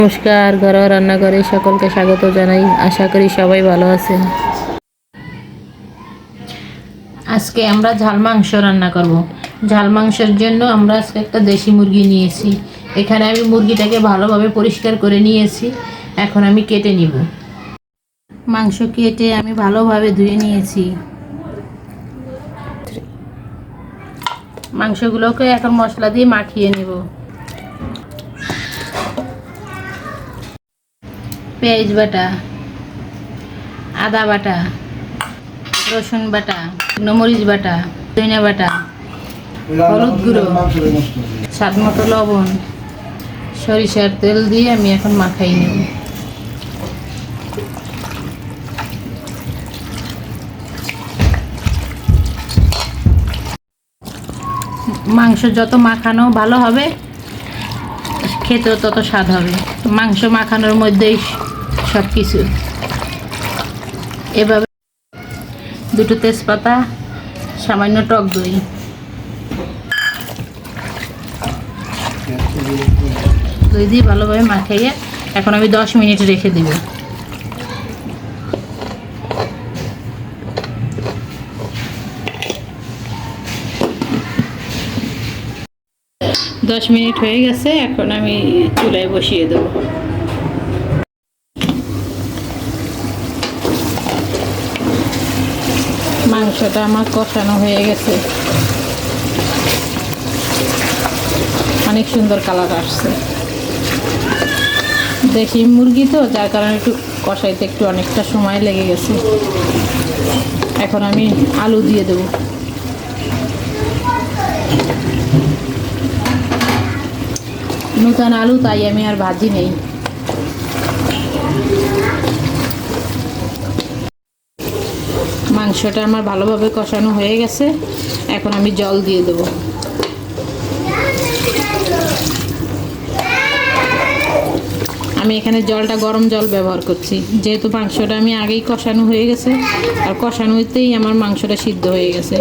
নমস্কার, ঘরোয়া রান্নাঘরে সকলকে স্বাগত জানাই। আশা করি সবাই ভালো আছেন। আজকে আমরা ঝাল মাংস রান্না করব। ঝাল মাংসের জন্য আমরা আজকে একটা দেশি মুরগি নিয়েছি। এখানে আমি মুরগিটাকে ভালোভাবে পরিষ্কার করে নিয়েছি। এখন আমি কেটে নিব। মাংস কেটে আমি ভালোভাবে ধুয়ে নিয়েছি। মাংসগুলোকে এখন মশলা দিয়ে মাখিয়ে নিব। পেঁয়াজ বাটা, আদা বাটা, রসুন বাটা, মরিচ বাটা, ধনিয়া বাটা, হলুদ গুঁড়ো, স্বাদ মতো লবণ, সরিষার তেল দিয়ে আমি এখন মাখাই নেব। মাংস যত মাখানো ভালো হবে, খেতেও তত স্বাদ হবে। মাংস মাখানোর মধ্যেই সব কিছু। এভাবে দুটো তেজপাতা, সামান্য টক দই, দই দিয়ে ভালোভাবে মাখাইয়ে এখন আমি 10 মিনিট রেখে দিব। দশ মিনিট হয়ে গেছে, এখন আমি চুলায় বসিয়ে দেব। মাংসটা আমার কষানো হয়ে গেছে, অনেক সুন্দর কালার আসছে। দেশি মুরগি তো, যার কারণে একটু কষাইতে একটু অনেকটা সময় লেগে গেছে। এখন আমি আলু দিয়ে দেব। নতুন আলু, তাই আমি আর ভাজি নেই। মাংসটা আমার ভালোভাবে কষানো হয়ে গেছে, এখন আমি জল দিয়ে দেব। আমি এখানে জলটা গরম জল ব্যবহার করছি, যেহেতু মাংসটা আমি আগেই কষানো হয়ে গেছে, আর কষানো হইতেই আমার মাংসটা সিদ্ধ হয়ে গেছে।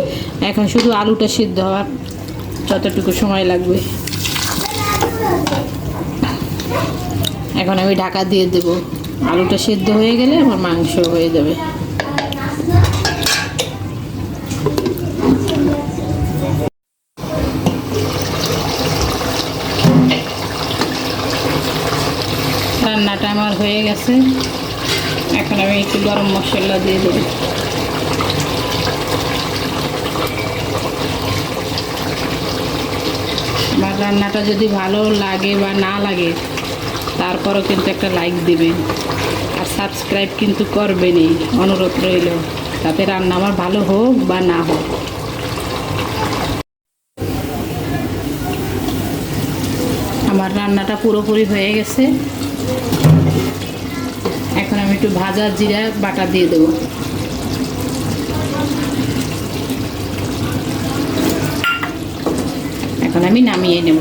এখন শুধু আলুটা সিদ্ধ হওয়ার যতটুকু সময় লাগবে। এখন আমি ঢাকা দিয়ে দেব। আলুটা সিদ্ধ হয়ে গেলে আমার মাংস হয়ে যাবে। রান্নাটা আমার হয়ে গেছে, এখন আমি একটু গরম মশলা দিয়ে দেব। আমার রান্নাটা যদি ভালো লাগে বা না লাগে, তারপরও কিন্তু একটা লাইক দিবেন, আর সাবস্ক্রাইব কিন্তু করবেনই, অনুরোধ রইল। তাতে রান্না আমার ভালো হোক বা না হোক। আমার রান্নাটা পুরোপুরি হয়ে গেছে, এখন আমি একটু ভাজা জিরা বাটা দিয়ে দেবো। এখন আমি নামিয়ে নেব।